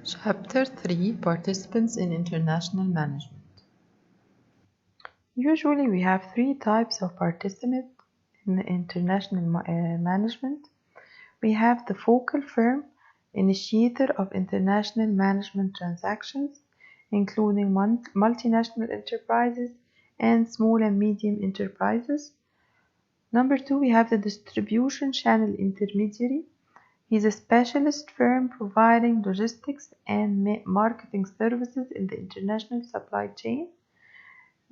Chapter 3 Participants in International Management. Usually we have three types of participants in international management. We have the focal firm, initiator of international management transactions, including multinational enterprises and small and medium enterprises. Number two, we have the distribution channel intermediary. He's a specialist firm providing logistics and marketing services in the international supply chain.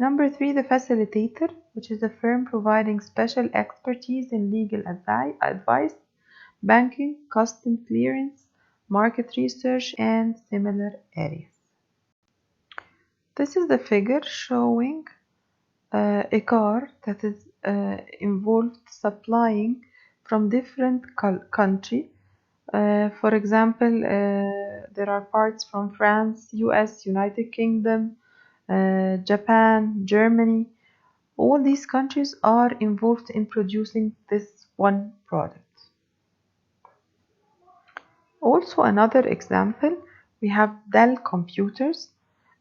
Number three, the facilitator, which is a firm providing special expertise in legal advice, banking, custom clearance, market research, and similar areas. This is the figure showing a car that is involved supplying from different countries. For example, there are parts from France, US, United Kingdom, Japan, Germany. All these countries are involved in producing this one product. Also, another example, we have Dell computers.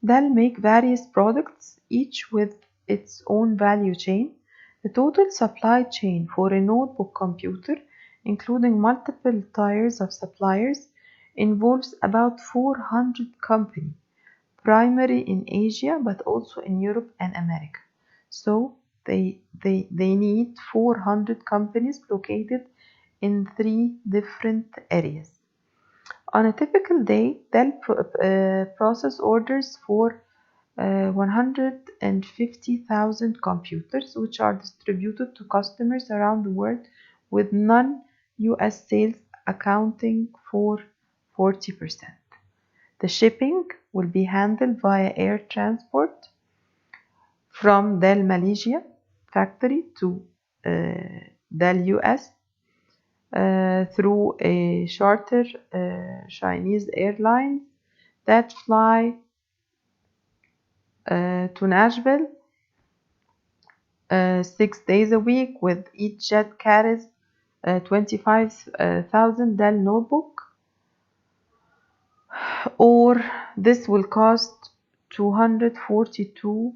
Dell make various products, each with its own value chain. The total supply chain for a notebook computer, including multiple tiers of suppliers, involves about 400 companies, primarily in Asia but also in Europe and America. So they need 400 companies located in 3 different areas. On a typical day, Dell process orders for 150,000 computers, which are distributed to customers around the world, with non-US sales accounting for 40%. The shipping will be handled via air transport from Dell Malaysia factory to Dell US through a charter Chinese airlines that fly to Nashville 6 days a week, with each jet carries 25,000 Dell notebook, or this will cost 242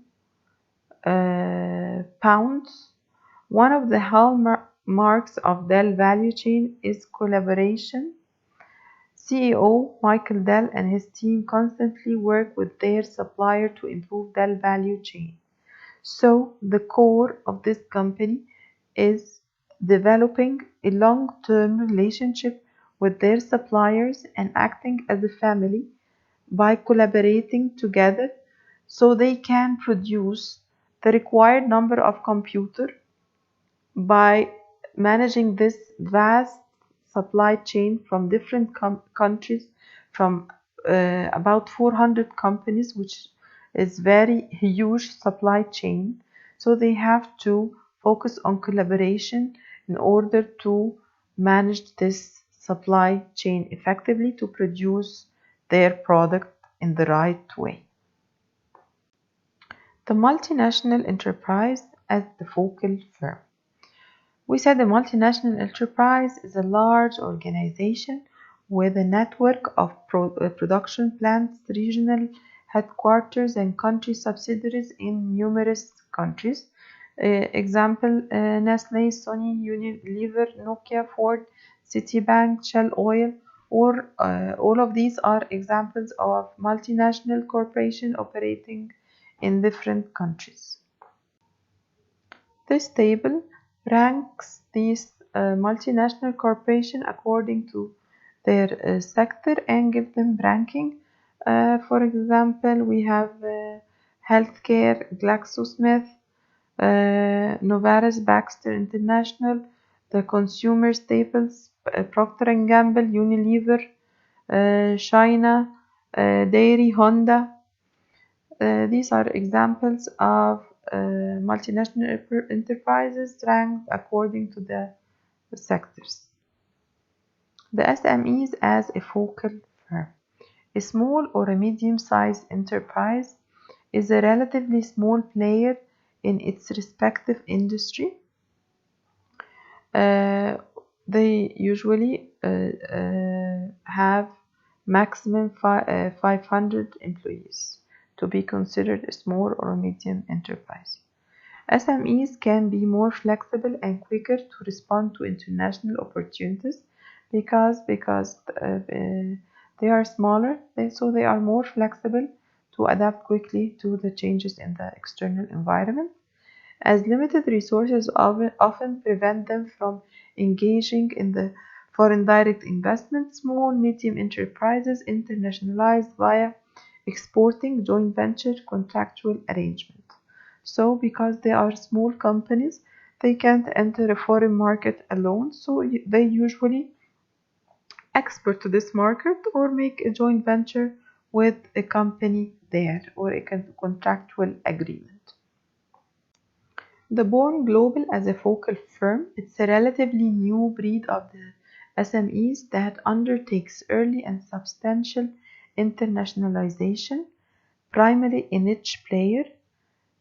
pounds. One of the hallmarks of Dell value chain is collaboration. CEO Michael Dell and his team constantly work with their supplier to improve Dell value chain. So the core of this company is developing a long-term relationship with their suppliers and acting as a family by collaborating together so they can produce the required number of computers. By managing this vast supply chain from different countries, from about 400 companies, which is very huge supply chain, so they have to focus on collaboration in order to manage this supply chain effectively to produce their product in the right way. The multinational enterprise as the focal firm. We said a multinational enterprise is a large organization with a network of production plants, regional headquarters, and country subsidiaries in numerous countries. Example, Nestle, Sony, Unilever, Nokia, Ford, Citibank, Shell Oil, or all of these are examples of multinational corporations operating in different countries. This table ranks these multinational corporations according to their sector and give them ranking. For example, we have healthcare, GlaxoSmith, Novartis, Baxter International, the consumer staples, Procter & Gamble, Unilever, China, Dairy, Honda. These are examples of multinational enterprises ranked according to the sectors. The SMEs as a focal firm. A small or a medium-sized enterprise is a relatively small player in its respective industry. They usually have maximum 500 employees to be considered a small or medium enterprise. SMEs can be more flexible and quicker to respond to international opportunities because they are smaller, so they are more flexible to adapt quickly to the changes in the external environment, as limited resources often prevent them from engaging in the foreign direct investment. Small medium enterprises internationalize via exporting, joint venture, contractual arrangement. So because they are small companies, they can't enter a foreign market alone, so they usually export to this market or make a joint venture with a company there or a contractual agreement. The Born Global as a focal firm, it's a relatively new breed of the SMEs that undertakes early and substantial internationalization, primarily a niche player,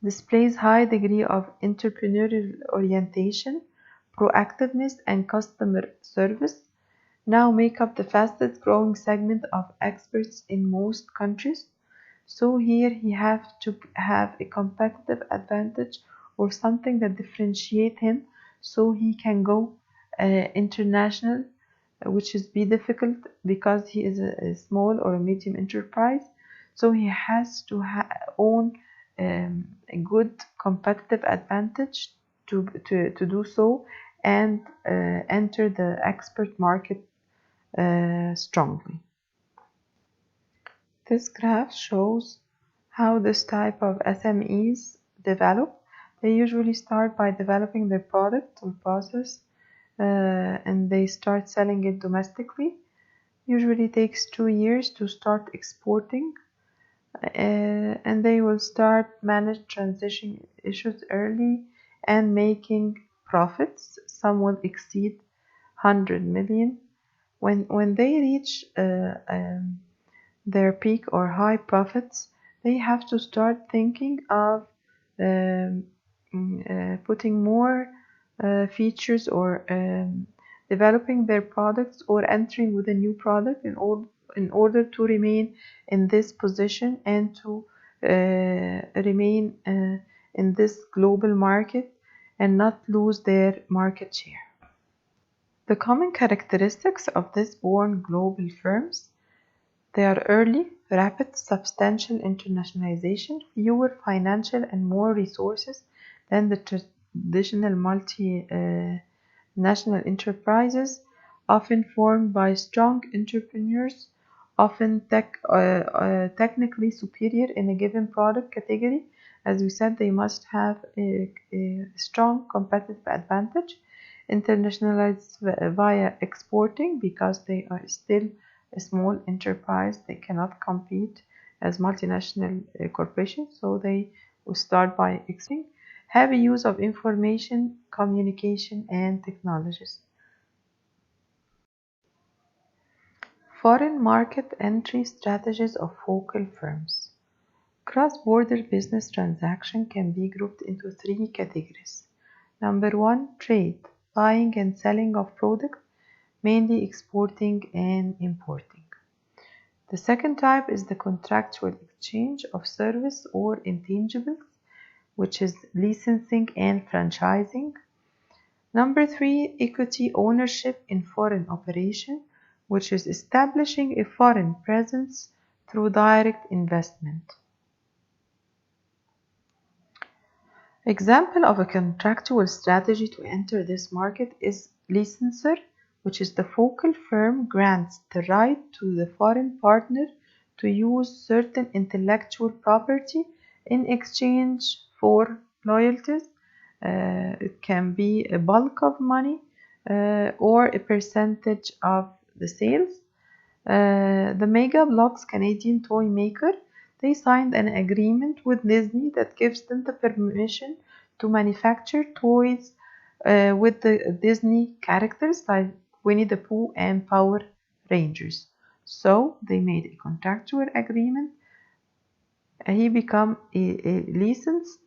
displays high degree of entrepreneurial orientation, proactiveness, and customer service, now make up the fastest growing segment of experts in most countries. So here he have to have a competitive advantage or something that differentiate him so he can go international, which is be difficult because he is a small or a medium enterprise. So he has to own a good competitive advantage to do so and enter the expert market strongly. This graph shows how this type of SMEs develop. They usually start by developing their product or process and they start selling it domestically. Usually takes 2 years to start exporting and they will start manage transition issues early and making profits. Some will exceed 100 million. When they reach their peak or high profits, they have to start thinking of putting more features or developing their products or entering with a new product in order to remain in this position and to remain in this global market and not lose their market share. The common characteristics of these born global firms: they are early, rapid, substantial internationalization, fewer financial and more resources than the traditional multinational enterprises, often formed by strong entrepreneurs, often technically superior in a given product category. As we said, they must have a strong competitive advantage, internationalized via exporting because they are still a small enterprise. They cannot compete as multinational corporations, so they will start by exporting. Heavy use of information, communication, and technologies. Foreign market entry strategies of focal firms. Cross-border business transaction can be grouped into 3 categories. Number 1, trade, buying and selling of products, mainly exporting and importing. The second type is the contractual exchange of service or intangibles, which is licensing and franchising. Number 3, equity ownership in foreign operation, which is establishing a foreign presence through direct investment. Example of a contractual strategy to enter this market is licensor, which is the focal firm grants the right to the foreign partner to use certain intellectual property in exchange for loyalties. It can be a bulk of money or a percentage of the sales. The Mega Bloks Canadian toy maker, they signed an agreement with Disney that gives them the permission to manufacture toys with the Disney characters like Winnie the Pooh and Power Rangers. So they made a contractual agreement. He became a licensed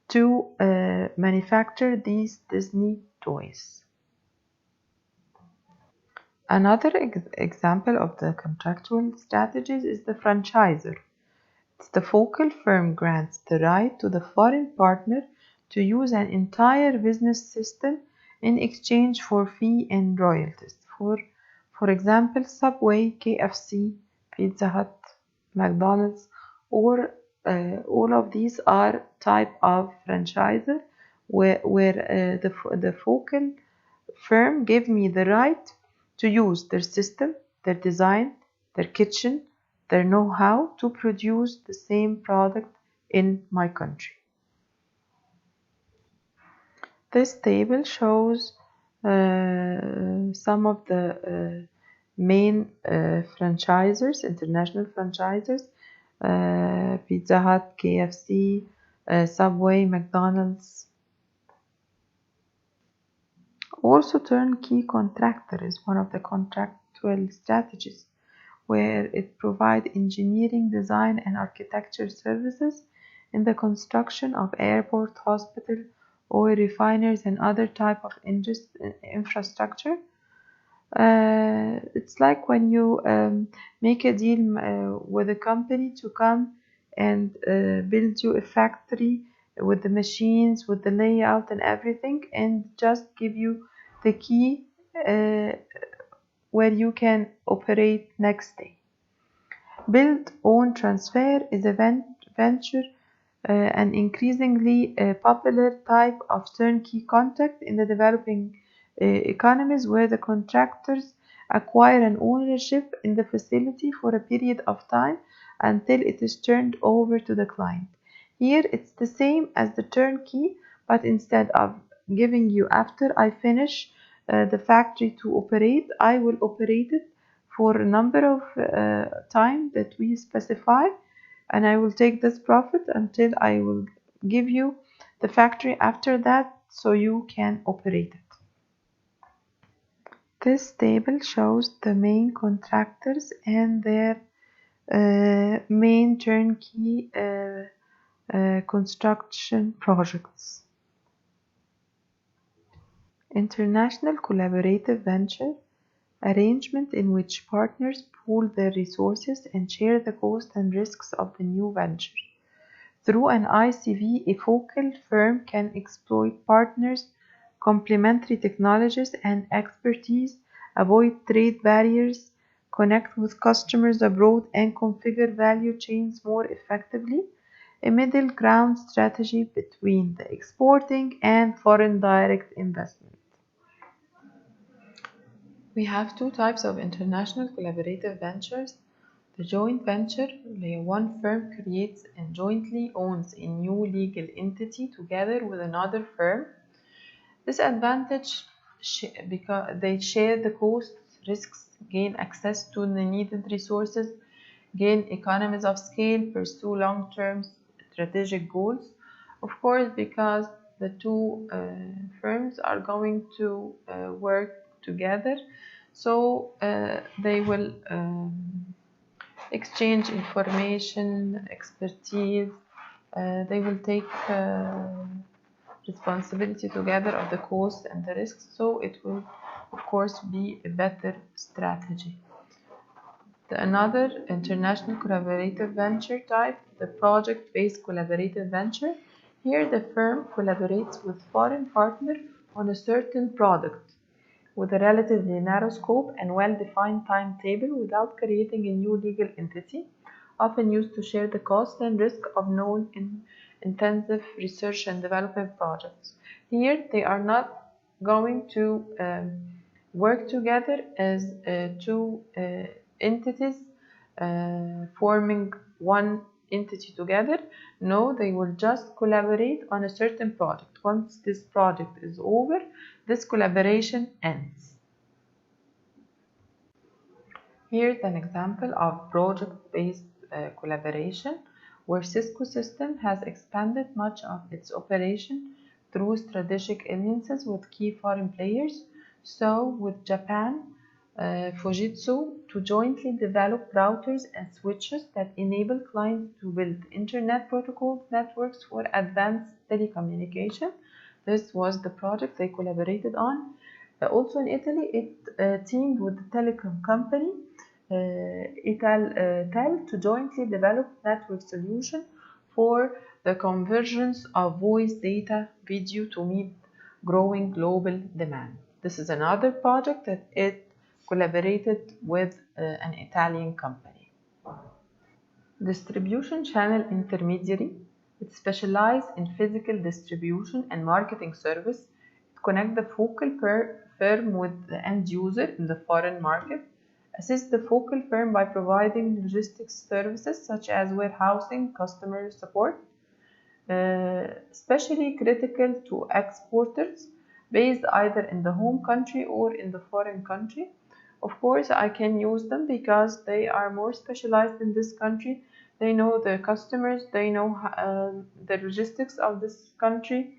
to manufacture these Disney toys. Another example of the contractual strategies is the franchisor. It's the focal firm grants the right to the foreign partner to use an entire business system in exchange for fee and royalties. For example, Subway, KFC, Pizza Hut, McDonald's, or all of these are type of franchisor where the focal firm give me the right to use their system, their design, their kitchen, their know-how to produce the same product in my country. This table shows some of the main franchisors, international franchisors, Pizza Hut, KFC, Subway, McDonald's. Also, Turnkey Contractor is one of the contractual strategies where it provides engineering, design, and architecture services in the construction of airport, hospital, oil refineries, and other type of infrastructure. It's like when you make a deal with a company to come and build you a factory with the machines, with the layout and everything, and just give you the key where you can operate next day. Build, own, transfer is a venture, an increasingly popular type of turnkey contract in the developing economies where the contractors acquire an ownership in the facility for a period of time until it is turned over to the client. Here it's the same as the turnkey, but instead of giving you after I finish the factory to operate, I will operate it for a number of time that we specify, and I will take this profit until I will give you the factory after that so you can operate it. This table shows the main contractors and their main turnkey construction projects. International collaborative venture arrangement in which partners pool their resources and share the cost and risks of the new venture. Through an ICV, a focal firm can exploit partners' complementary technologies and expertise, avoid trade barriers, connect with customers abroad, and configure value chains more effectively, a middle ground strategy between the exporting and foreign direct investment. We have two types of international collaborative ventures. The joint venture, where one firm creates and jointly owns a new legal entity together with another firm. This advantage because they share the costs, risks, gain access to the needed resources, gain economies of scale, pursue long-term strategic goals. Of course, because the two firms are going to work together, so they will exchange information, expertise. They will take responsibility together of the costs and the risks, so it will of course be a better strategy. Another international collaborative venture type, the project-based collaborative venture. Here the firm collaborates with foreign partner on a certain product with a relatively narrow scope and well-defined timetable without creating a new legal entity, often used to share the cost and risk of known intensive research and development projects. Here they are not going to work together as two entities forming one entity together. No, they will just collaborate on a certain project. Once this project is over, this collaboration ends. Here's an example of project-based collaboration where Cisco system has expanded much of its operation through strategic alliances with key foreign players. So with Japan, Fujitsu to jointly develop routers and switches that enable clients to build internet protocol networks for advanced telecommunication. This was the project they collaborated on. Also in Italy, it teamed with the telecom company Tel to jointly develop network solution for the convergence of voice, data, video to meet growing global demand. This is another project that it collaborated with an Italian company. Distribution channel intermediary. It specializes in physical distribution and marketing service. It connects the focal firm with the end user in the foreign market. Assist the focal firm by providing logistics services such as warehousing, customer support, especially critical to exporters based either in the home country or in the foreign country. Of course, I can use them because they are more specialized in this country. They know the customers, they know the logistics of this country.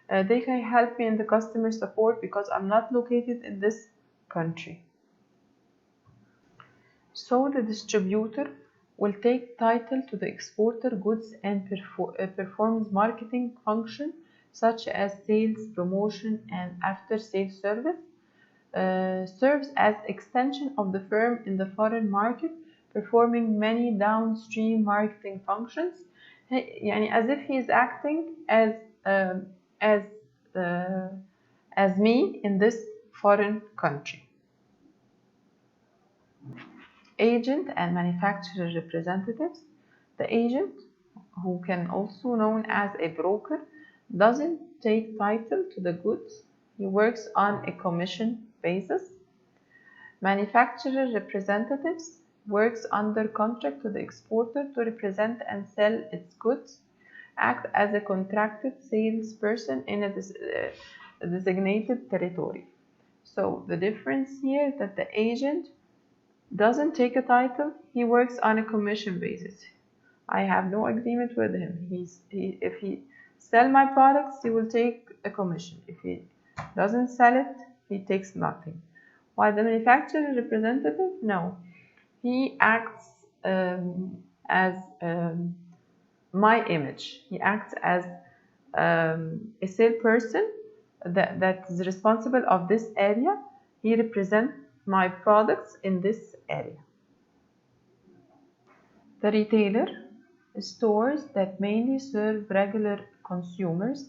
They can help me in the customer support because I'm not located in this country. So the distributor will take title to the exporter goods and performs marketing function such as sales, promotion, and after-sales service. Serves as extension of the firm in the foreign market, performing many downstream marketing functions. As if he is acting as as me in this foreign country. Agent and manufacturer representatives. The agent, who can also known as a broker, doesn't take title to the goods. He works on a commission basis. Manufacturer representatives works under contract to the exporter to represent and sell its goods, act as a contracted salesperson in a designated territory. So the difference here is that the agent doesn't take a title, he works on a commission basis. I have no agreement with him. If he sell my products, he will take a commission. If he doesn't sell it, he takes nothing. While the manufacturer representative, no, he acts as my image. He acts as a salesperson that is responsible of this area. He represents my products in this area. The retailer, stores that mainly serve regular consumers.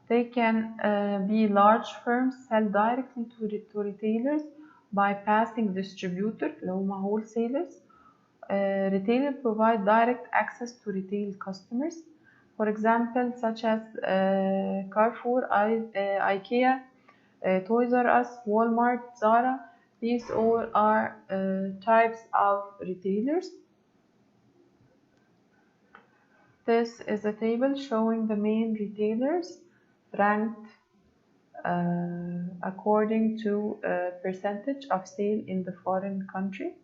They can be large firms, sell directly to retailers by passing distributor, wholesalers. Retailer provide direct access to retail customers. For example, such as Carrefour, IKEA, Toys R Us, Walmart, Zara. These all are types of retailers. This is a table showing the main retailers ranked according to percentage of sale in the foreign country.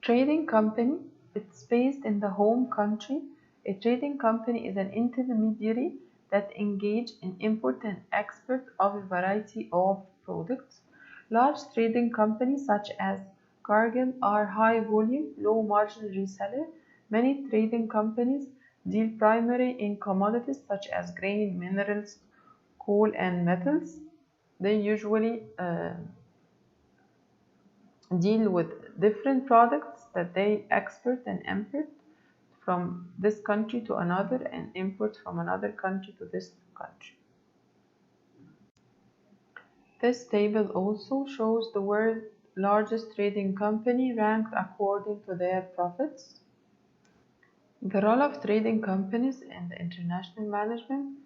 Trading company, it's based in the home country. A trading company is an intermediary that engage in import and export of a variety of products. Large trading companies such as Cargill are high volume, low margin reseller. Many trading companies deal primarily in commodities such as grain, minerals, coal, and metals. They usually deal with different products that they export and import from this country to another and import from another country to this country. This table also shows the world's largest trading company ranked according to their profits. The role of trading companies in the international management.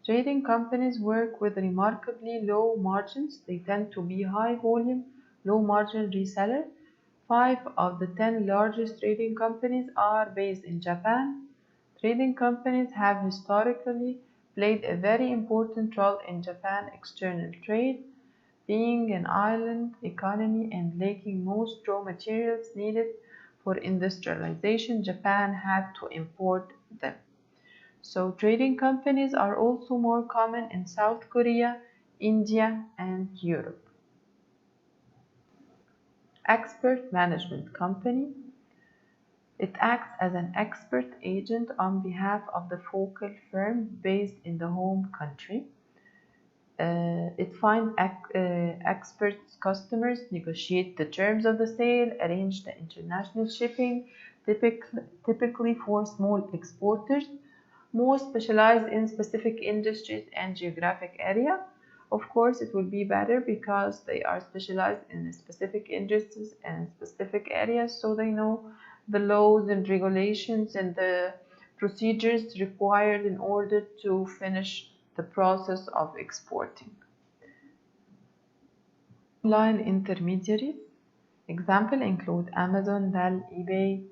Trading companies work with remarkably low margins. They tend to be high volume, low margin reseller. 5 of the 10 largest trading companies are based in Japan. Trading companies have historically played a very important role in Japan's external trade, being an island economy and lacking most raw materials needed for industrialization. Japan had to import them. So trading companies are also more common in South Korea, India, and Europe. Expert management company. It acts as an expert agent on behalf of the focal firm based in the home country. It finds experts, customers, negotiate the terms of the sale, arrange the international shipping, typically for small exporters, more specialized in specific industries and geographic area. Of course, it will be better because they are specialized in specific industries and specific areas, so they know the laws and regulations and the procedures required in order to finish the process of exporting. Online intermediaries. Example include Amazon, Dell, eBay,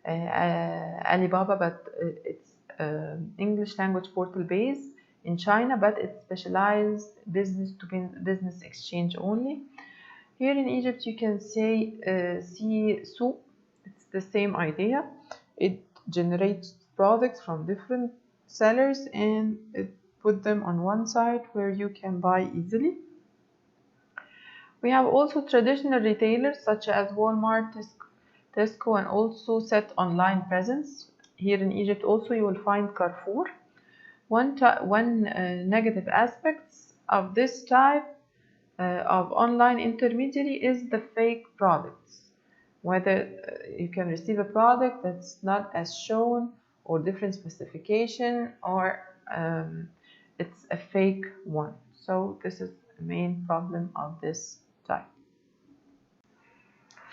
Alibaba, but it's English language portal based in China, but it's specialized business to business exchange only. Here in Egypt, you can see souq. It's the same idea. It generates products from different sellers and it put them on one site where you can buy easily. We have also traditional retailers such as Walmart, Tesco, and also set online presence. Here in Egypt also you will find Carrefour. One negative aspects of this type of online intermediary is the fake products. Whether you can receive a product that's not as shown or different specification, or it's a fake one. So this is the main problem of this type.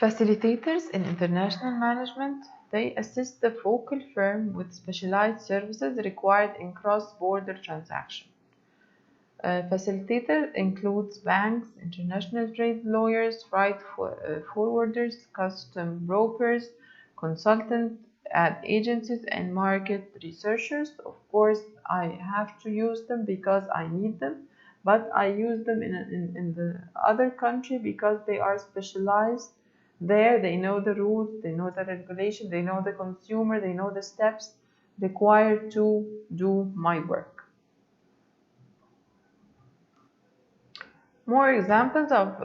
Facilitators in international management, they assist the focal firm with specialized services required in cross-border transactions. Facilitator includes banks, international trade lawyers, freight forwarders, custom brokers, consultant ad agencies, and market researchers. Of course, I have to use them because I need them, but I use them in the other country because they are specialized there. They know the rules, they know the regulation, they know the consumer, they know the steps required to do my work. More examples of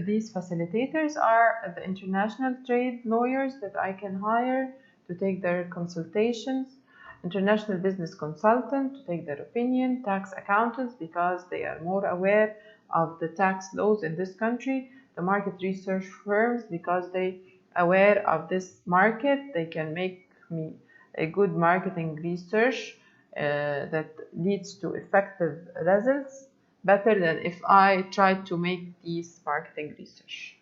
these facilitators are the international trade lawyers that I can hire to take their consultations, international business consultant to take their opinion, tax accountants because they are more aware of the tax laws in this country, the market research firms because they are aware of this market, they can make me a good marketing research that leads to effective results, better than if I tried to make these marketing research.